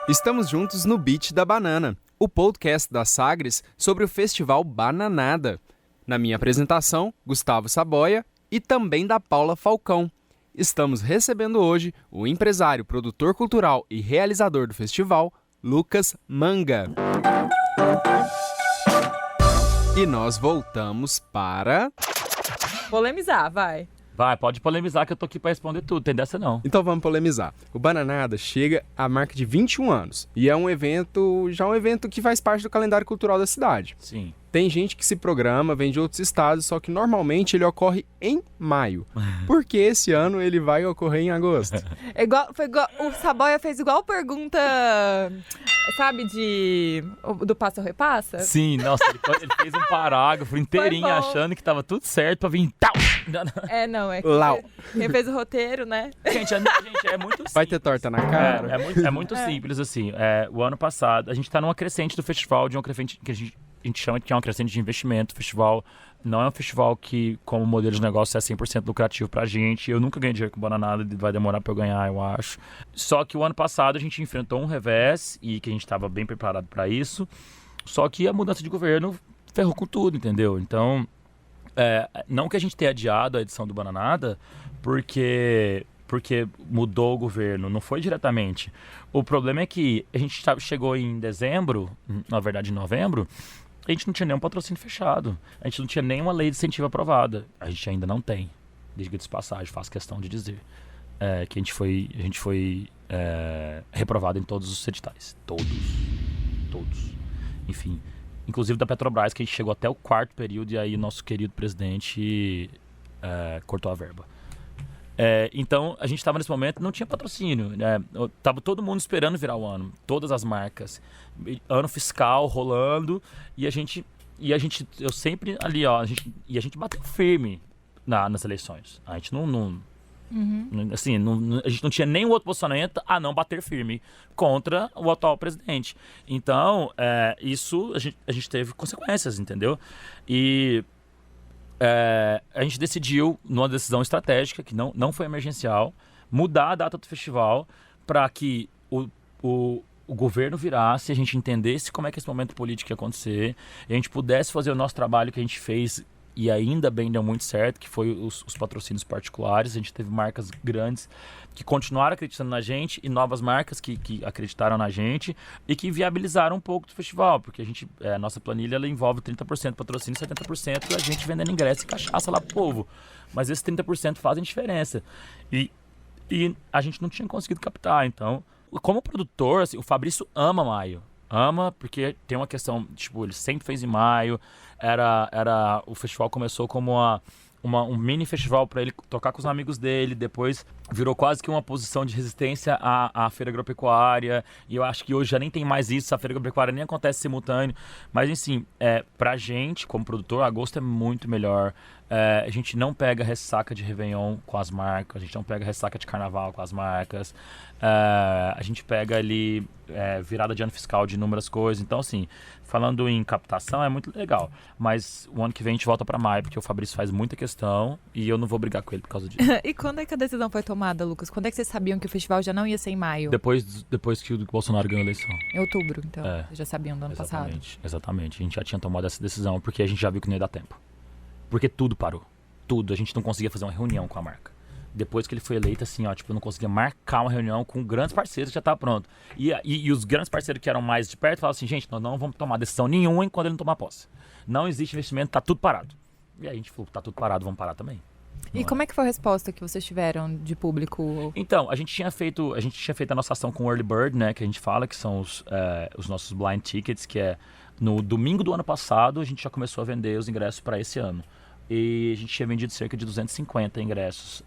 Estamos juntos no Beat da Banana, o podcast da Sagres sobre o Festival Bananada. Na minha apresentação, Gustavo Saboia e também da Paula Falcão. Estamos recebendo hoje o empresário, produtor cultural e realizador do festival, Lucas Manga. E nós voltamos para... Polemizar, vai. Vai, pode polemizar que eu tô aqui pra responder tudo, tem dessa não. Então vamos polemizar. O Bananada chega à marca de 21 anos e é um evento que faz parte do calendário cultural da cidade. Sim. Tem gente que se programa, vem de outros estados, só que normalmente ele ocorre em maio. Porque esse ano ele vai ocorrer em agosto. O Saboia fez igual pergunta, sabe, do Passa ou Repassa? Sim, nossa, ele fez um parágrafo inteirinho achando que tava tudo certo pra vir tal. Lau. Quem fez o roteiro, né? Gente, é muito simples. Vai ter torta na cara? É muito simples, assim. O ano passado, a gente tá numa crescente do festival, de uma crescente que a gente chama que é uma crescente de investimento. O festival não é um festival que, como modelo de negócio, é 100% lucrativo pra gente. Eu nunca ganhei dinheiro com Bananada, vai demorar pra eu ganhar, eu acho. Só que o ano passado a gente enfrentou um revés e que a gente tava bem preparado pra isso. Só que a mudança de governo ferrou com tudo, entendeu? Então, não que a gente tenha adiado a edição do Bananada, porque mudou o governo, não foi diretamente. O problema é que a gente chegou em dezembro, na verdade em novembro, a gente não tinha nenhum patrocínio fechado. A gente não tinha nenhuma lei de incentivo aprovada. A gente ainda não tem. Diga-se de passagem, faço questão de dizer. Que a gente foi reprovado em todos os editais. Todos. Enfim, inclusive da Petrobras, que a gente chegou até o 4º período e aí nosso querido presidente cortou a verba. Então, a gente estava nesse momento, não tinha patrocínio, né? Tava todo mundo esperando virar o ano, todas as marcas. Ano fiscal rolando, eu sempre ali, ó, a gente bateu firme nas eleições. A gente assim, a gente não tinha nenhum outro posicionamento a não bater firme contra o atual presidente. Então, isso a gente teve consequências, entendeu? E a gente decidiu, numa decisão estratégica, que não foi emergencial, mudar a data do festival para que o governo virasse, a gente entendesse como é que esse momento político ia acontecer, e a gente pudesse fazer o nosso trabalho que a gente fez, e ainda bem deu muito certo, que foi os patrocínios particulares. A gente teve marcas grandes que continuaram acreditando na gente e novas marcas que acreditaram na gente e que viabilizaram um pouco do festival, porque a nossa planilha ela envolve 30% patrocínio e 70% a gente vendendo ingresso e cachaça lá pro povo. Mas esses 30% fazem diferença. E a gente não tinha conseguido captar. Então, como produtor, assim, o Fabrício ama maio. Ama, porque tem uma questão, tipo, ele sempre fez em maio, o festival começou como um mini festival para ele tocar com os amigos dele, depois virou quase que uma posição de resistência à Feira Agropecuária, e eu acho que hoje já nem tem mais isso, a Feira Agropecuária nem acontece simultâneo, mas enfim, pra gente, como produtor, agosto é muito melhor. A gente não pega ressaca de Réveillon com as marcas, a gente não pega ressaca de Carnaval com as marcas, a gente pega ali virada de ano fiscal de inúmeras coisas. Então, assim, falando em captação, é muito legal. Mas o ano que vem a gente volta para maio, porque o Fabrício faz muita questão e eu não vou brigar com ele por causa disso. E quando é que a decisão foi tomada, Lucas? Quando é que vocês sabiam que o festival já não ia ser em maio? Depois que o Bolsonaro ganhou a eleição. Em outubro, então. Vocês já sabiam do ano passado. Exatamente. A gente já tinha tomado essa decisão, porque a gente já viu que não ia dar tempo. Porque tudo parou. Tudo. A gente não conseguia fazer uma reunião com a marca. Depois que ele foi eleito, assim, ó, tipo, eu não conseguia marcar uma reunião com grandes parceiros que já tava pronto. E os grandes parceiros que eram mais de perto falavam assim, gente, nós não vamos tomar decisão nenhuma enquanto ele não tomar posse. Não existe investimento, tá tudo parado. E aí a gente falou, tá tudo parado, vamos parar também. E como é que foi a resposta que vocês tiveram de público? Então, a gente tinha feito a nossa ação com o Early Bird, né, que a gente fala, que são os nossos blind tickets, que no domingo do ano passado a gente já começou a vender os ingressos para esse ano. E a gente tinha vendido cerca de 250 ingressos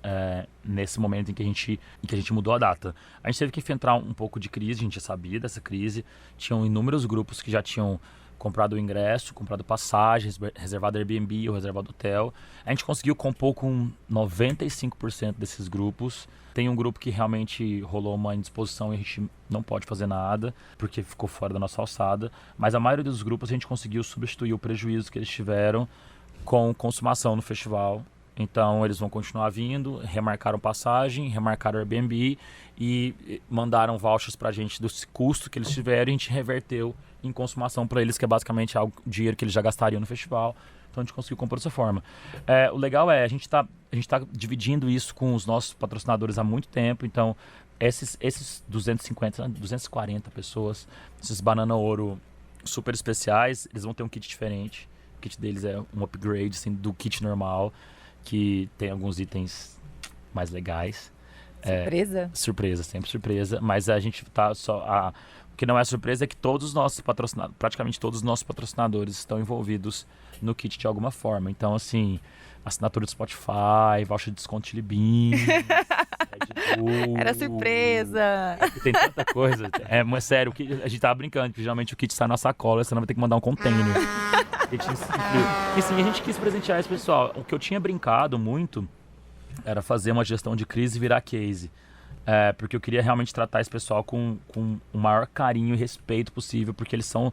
nesse momento em que a gente mudou a data. A gente teve que enfrentar um pouco de crise, a gente já sabia dessa crise. Tinham inúmeros grupos que já tinham comprado o ingresso, comprado passagens, reservado Airbnb ou reservado hotel. A gente conseguiu compor com 95% desses grupos. Tem um grupo que realmente rolou uma indisposição e a gente não pode fazer nada, porque ficou fora da nossa alçada. Mas a maioria dos grupos a gente conseguiu substituir o prejuízo que eles tiveram com consumação no festival. Então eles vão continuar vindo, remarcaram passagem, remarcaram Airbnb e mandaram vouchers pra gente do custo que eles tiveram, e a gente reverteu em consumação para eles, que é basicamente o dinheiro que eles já gastariam no festival. Então a gente conseguiu compor dessa forma. O legal a gente tá dividindo isso com os nossos patrocinadores há muito tempo. Então esses 240 pessoas, esses Banana Ouro super especiais, eles vão ter um kit diferente. O kit deles é um upgrade assim, do kit normal, que tem alguns itens mais legais. Surpresa? Surpresa, sempre surpresa. Mas a gente tá só... O que não é surpresa é que todos os nossos patrocinadores, praticamente todos os nossos patrocinadores estão envolvidos no kit de alguma forma. Então, assim, assinatura do Spotify, voucher de desconto de Libin, Era surpresa! Tem tanta coisa. Mas sério, a gente tava brincando, porque geralmente o kit sai na sacola, você não vai ter que mandar um container. E sim, a gente quis presentear esse pessoal. O que eu tinha brincado muito era fazer uma gestão de crise e virar case. Porque eu queria realmente tratar esse pessoal com o maior carinho e respeito possível, porque eles são...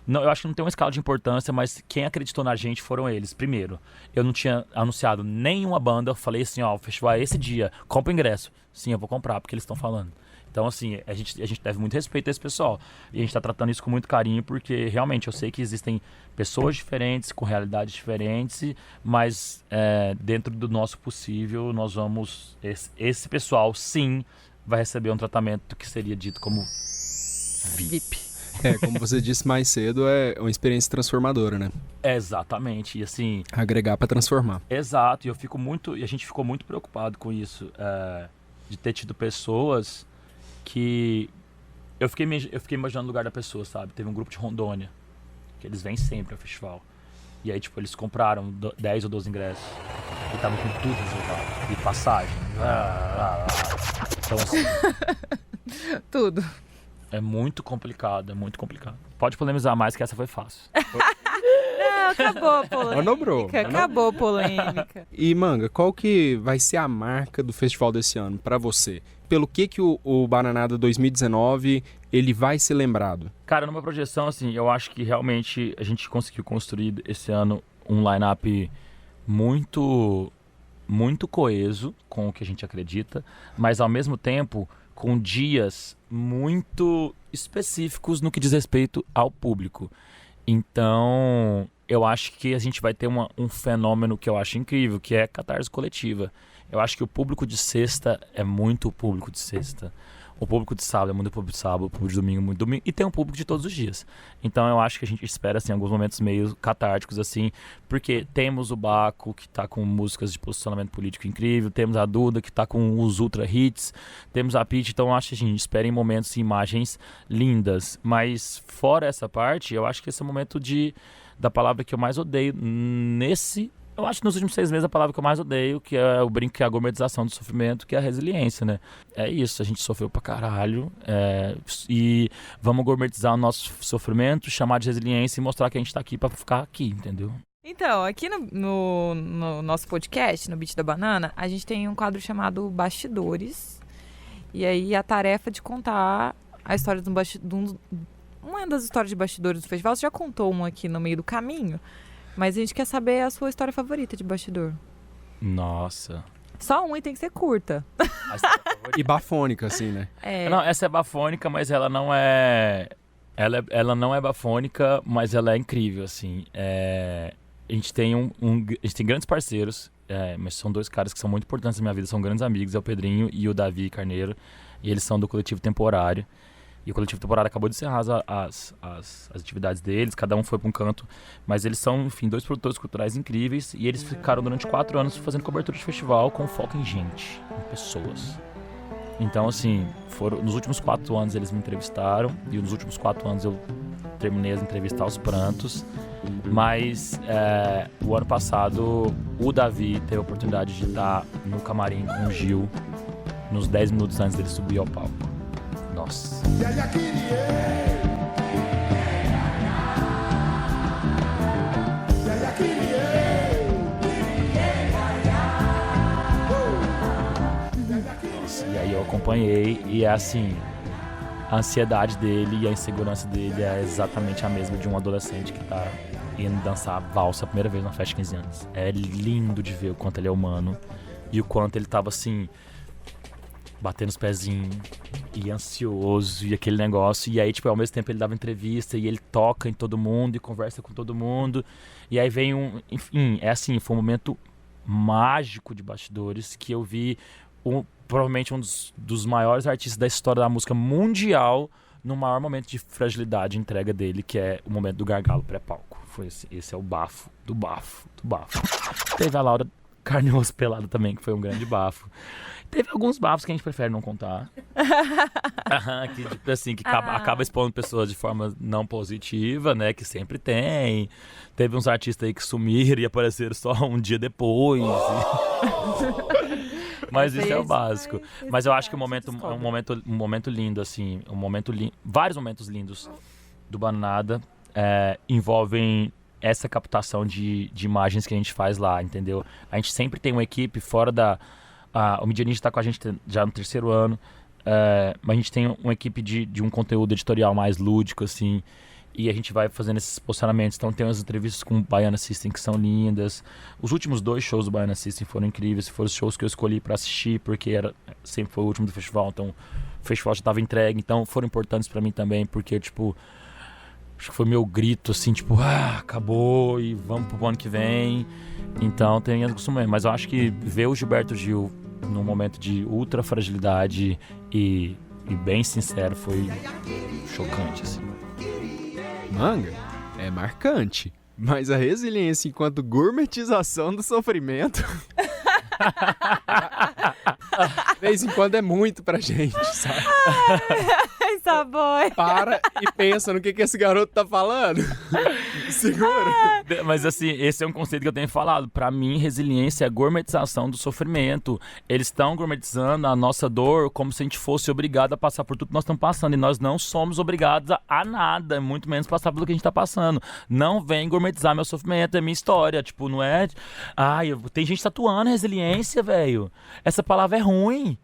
eu acho que não tem uma escala de importância, mas quem acreditou na gente foram eles. Primeiro, eu não tinha anunciado nenhuma banda, eu falei assim, ó, o festival é esse dia, compra o ingresso. Sim, eu vou comprar, porque eles estão falando. Então, assim, a gente deve muito respeito a esse pessoal. E a gente está tratando isso com muito carinho, porque realmente eu sei que existem pessoas diferentes, com realidades diferentes, mas dentro do nosso possível, nós vamos... Esse pessoal, sim, vai receber um tratamento que seria dito como VIP. Como você disse mais cedo, é uma experiência transformadora, né? Exatamente, e assim... Agregar para transformar. Exato, e a gente ficou muito preocupado com isso, de ter tido pessoas que... Eu fiquei imaginando o lugar da pessoa, sabe? Teve um grupo de Rondônia, que eles vêm sempre ao festival. E aí, tipo, eles compraram 10 ou 12 ingressos. E tava com tudo reservado. E passagem. Então, assim, Tudo. é muito complicado, é muito complicado. Pode polemizar mais que essa foi fácil. Não, acabou a polêmica. Manobrou. Acabou a polêmica. E, Manga, qual que vai ser a marca do festival desse ano pra você? Pelo que o Bananada 2019 ele vai ser lembrado? Cara, numa projeção, assim, eu acho que realmente a gente conseguiu construir esse ano um line-up muito, muito coeso com o que a gente acredita, mas ao mesmo tempo com dias muito específicos no que diz respeito ao público. Então, eu acho que a gente vai ter um fenômeno que eu acho incrível, que é a catarse coletiva. Eu acho que o público de sexta é muito o público de sexta. O público de sábado é muito público de sábado, o público de domingo é muito domingo. E tem um público de todos os dias. Então eu acho que a gente espera, assim, alguns momentos meio catárticos, assim. Porque temos o Baco, que tá com músicas de posicionamento político incrível. Temos a Duda, que tá com os ultra hits. Temos a Pitty. Então eu acho que a gente espera em momentos e imagens lindas. Mas fora essa parte, eu acho que esse é o momento da palavra que eu mais odeio Eu acho que nos últimos 6 meses a palavra que eu mais odeio, que é o brinco, que é a gourmetização do sofrimento, que é a resiliência, né? É isso, a gente sofreu pra caralho, e vamos gourmetizar o nosso sofrimento, chamar de resiliência e mostrar que a gente tá aqui pra ficar aqui, entendeu? Então, aqui no nosso podcast, no Beat da Banana, a gente tem um quadro chamado Bastidores. E aí a tarefa de contar a história uma das histórias de bastidores do festival. Você já contou uma aqui no meio do caminho, mas a gente quer saber a sua história favorita de bastidor. Nossa. Só uma e tem que ser curta. E bafônica, assim, né? Não, essa é bafônica, mas ela não é... Ela não é bafônica, mas ela é incrível, assim. A gente tem a gente tem grandes parceiros, mas são 2 caras que são muito importantes na minha vida, são grandes amigos, é o Pedrinho e o Davi Carneiro, e eles são do Coletivo Temporário. E o Coletivo Temporário acabou de encerrar as atividades deles, cada um foi para um canto, mas eles são, enfim, 2 produtores culturais incríveis, e eles ficaram durante 4 anos fazendo cobertura de festival com foco em gente, em pessoas. Então, assim, nos últimos 4 anos eles me entrevistaram, e nos últimos 4 anos eu terminei as entrevistas aos prantos, mas o ano passado o Davi teve a oportunidade de estar no camarim com o Gil, nos 10 minutos antes dele subir ao palco. Nossa. E aí eu acompanhei e é assim, a ansiedade dele e a insegurança dele é exatamente a mesma de um adolescente que tá indo dançar valsa a primeira vez na festa de 15 anos. É lindo de ver o quanto ele é humano e o quanto ele tava assim, batendo os pezinhos e ansioso e aquele negócio. E aí, tipo, ao mesmo tempo ele dava entrevista e ele toca em todo mundo e conversa com todo mundo. E aí vem enfim, assim, foi um momento mágico de bastidores que eu vi provavelmente um dos maiores artistas da história da música mundial no maior momento de fragilidade e entrega dele, que é o momento do gargalo pré-palco. Foi esse é o bafo do bafo do bafo. Teve a Laura Carne-Osso Pelada também, que foi um grande bafo. Teve alguns bafos que a gente prefere não contar. Que, tipo, assim, que acaba expondo pessoas de forma não positiva, né? Que sempre tem. Teve uns artistas aí que sumiram e apareceram só um dia depois. Mas isso é o básico. Mas eu acho que um momento lindo, assim. Vários momentos lindos do Bananada envolvem essa captação de imagens que a gente faz lá, entendeu? A gente sempre tem uma equipe fora da... o Media Ninja está com a gente já no 3º ano, mas a gente tem uma equipe de um conteúdo editorial mais lúdico, assim, e a gente vai fazendo esses posicionamentos. Então tem umas entrevistas com o Baiana System que são lindas. Os últimos 2 shows do Baiana System foram incríveis, foram os shows que eu escolhi para assistir, porque sempre foi o último do festival, então o festival já estava entregue, então foram importantes para mim também, porque, tipo, acho que foi meu grito, assim, tipo, acabou e vamos pro ano que vem. Então tem as costumes, mas eu acho que ver o Gilberto Gil num momento de ultra fragilidade e bem sincero foi chocante, assim. Manga é marcante, mas a resiliência enquanto gourmetização do sofrimento de vez em quando é muito pra gente, sabe? Ai, sabor. Para e pensa no que esse garoto tá falando. Segura. Mas assim, esse é um conceito que eu tenho falado. Pra mim, resiliência é a gourmetização do sofrimento. Eles estão gourmetizando a nossa dor como se a gente fosse obrigado a passar por tudo que nós estamos passando. E nós não somos obrigados a nada, muito menos passar pelo que a gente tá passando. Não vem gourmetizar meu sofrimento, é minha história. Tipo, não é... Ai, tem gente tatuando resiliência, velho. Essa palavra é ruim.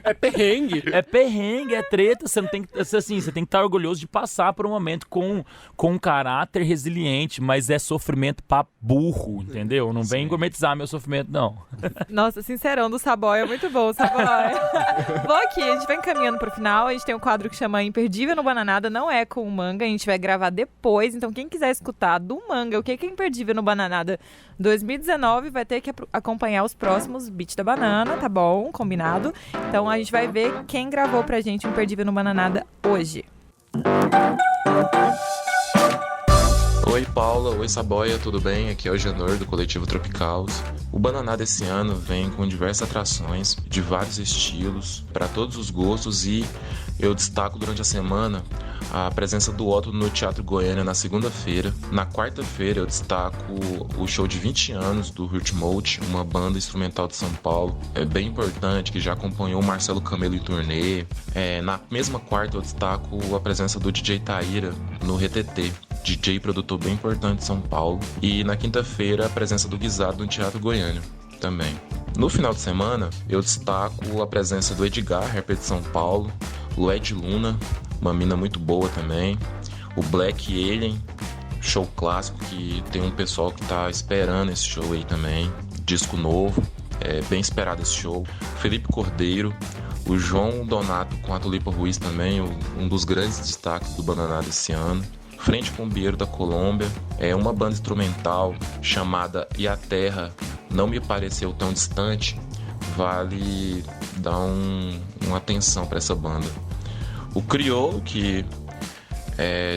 É perrengue. É perrengue, é treta. Você não tem que, assim, você tem que estar orgulhoso de passar por um momento com um caráter resiliente, mas é sofrimento pra burro, entendeu? Não vem gourmetizar meu sofrimento, não. Nossa, sincerão do Saboia, muito bom, Saboia. Bom, aqui, a gente vai encaminhando pro final. A gente tem um quadro que chama Imperdível no Bananada, não é com o Manga, a gente vai gravar depois. Então, quem quiser escutar do Manga o que é Imperdível no Bananada 2019, vai ter que acompanhar os próximos Beat da Banana, tá bom? Combinado? Então, a gente vai ver quem gravou pra gente o Imperdível no Bananada hoje. Oi Paula, oi Saboia, tudo bem? Aqui é o Janor do Coletivo Tropicaus. O Bananada esse ano vem com diversas atrações de vários estilos, para todos os gostos, e eu destaco durante a semana a presença do Otto no Teatro Goiânia na segunda-feira. Na quarta-feira eu destaco o show de 20 anos do Hurtmout, uma banda instrumental de São Paulo. É bem importante, que já acompanhou o Marcelo Camelo em turnê. Na mesma quarta eu destaco a presença do DJ Taíra no RTT. DJ e produtor bem importante de São Paulo. E na quinta-feira a presença do Guisado no Teatro Goiânia também. No final de semana eu destaco a presença do Edgar, rapper de São Paulo, Lued Luna, uma mina muito boa também, o Black Alien, show clássico que tem um pessoal que tá esperando esse show aí também, disco novo, é bem esperado esse show, Felipe Cordeiro, o João Donato com a Tulipa Ruiz também, um dos grandes destaques do Bananada esse ano. Frente Cumbieiro da Colômbia, é uma banda instrumental chamada E a Terra Não Me Pareceu Tão Distante, vale dar uma atenção para essa banda. O Criolo, que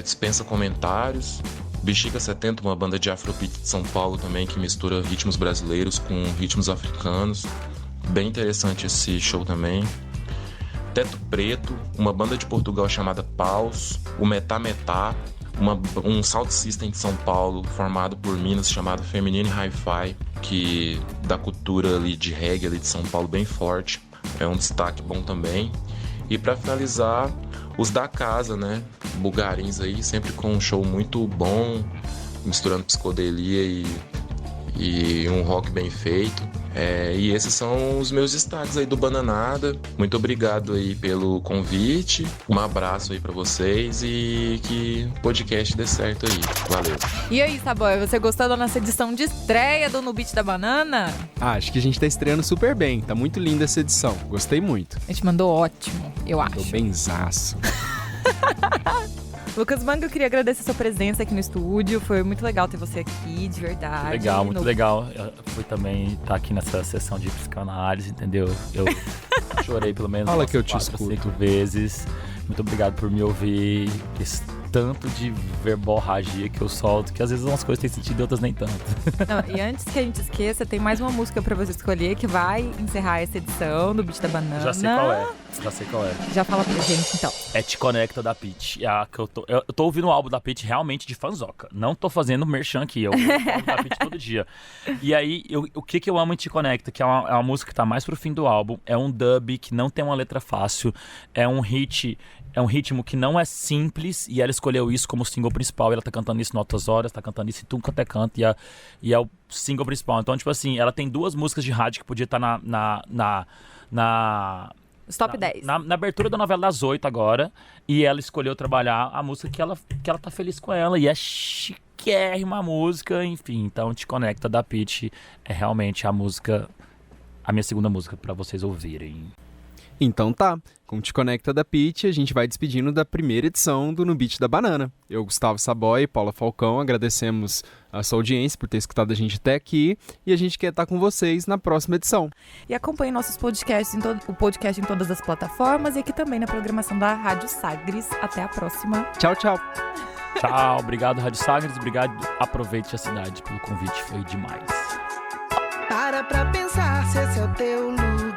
dispensa comentários. Bexiga 70, uma banda de afrobeat de São Paulo também, que mistura ritmos brasileiros com ritmos africanos. Bem interessante esse show também. Teto Preto, uma banda de Portugal chamada Paus. O Metá Metá, um sound system de São Paulo formado por minas chamado Feminine Hi-Fi, que da cultura ali de reggae ali de São Paulo bem forte, é um destaque bom também. E para finalizar, os da casa, né, Bulgarins aí, sempre com um show muito bom, misturando psicodelia e um rock bem feito. E esses são os meus destaques aí do Bananada. Muito obrigado aí pelo convite. Um abraço aí pra vocês e que o podcast dê certo aí. Valeu. E aí, Saboia, você gostou da nossa edição de estreia do No Beat da Banana? Acho que a gente tá estreando super bem. Tá muito linda essa edição. Gostei muito. A gente mandou ótimo, eu acho. Tô benzaço. Lucas Manga, eu queria agradecer a sua presença aqui no estúdio. Foi muito legal ter você aqui, de verdade. Legal, muito legal. Eu fui também estar aqui nessa sessão de psicanálise, entendeu? Eu chorei pelo menos Fala que eu te 4, escuto. 5 vezes. Muito obrigado por me ouvir. Esse tanto de verborragia que eu solto, que às vezes umas coisas têm sentido e outras nem tanto. Não, e antes que a gente esqueça, tem mais uma música pra você escolher que vai encerrar essa edição do Beat da Banana. Já sei qual é. Já sei qual é. Já fala pra gente, então. É Te Conecta da Pitty. Eu tô ouvindo o álbum da Pitty realmente de fanzoca. Não tô fazendo merchan aqui. Eu ouço o álbum da Pitty todo dia. E aí, o que eu amo em Te Conecta, que é uma música que tá mais pro fim do álbum, é um dub que não tem uma letra fácil, é um ritmo que não é simples, e ela escolheu isso como single principal. Ela tá cantando isso em Altas Horas, tá cantando isso em Tudo Quanto é Canto, e é o single principal. Então, tipo assim, ela tem 2 músicas de rádio que podia estar Os top 10. Na abertura da novela das 8 agora, e ela escolheu trabalhar a música que ela tá feliz com ela, e é chiquérrima a música, enfim. Então, Te Conecta da Pitty é realmente a minha segunda música pra vocês ouvirem. Então tá, com Te Conecta da Pitty, a gente vai despedindo da primeira edição do No Beat da Banana. Eu, Gustavo Saboia e Paula Falcão, agradecemos a sua audiência por ter escutado a gente até aqui, e a gente quer estar com vocês na próxima edição. E acompanhe nossos podcasts, o podcast em todas as plataformas e aqui também na programação da Rádio Sagres. Até a próxima. Tchau, tchau. Tchau, obrigado Rádio Sagres, obrigado, aproveite a cidade pelo convite, foi demais. Para pra pensar se esse é o teu lugar.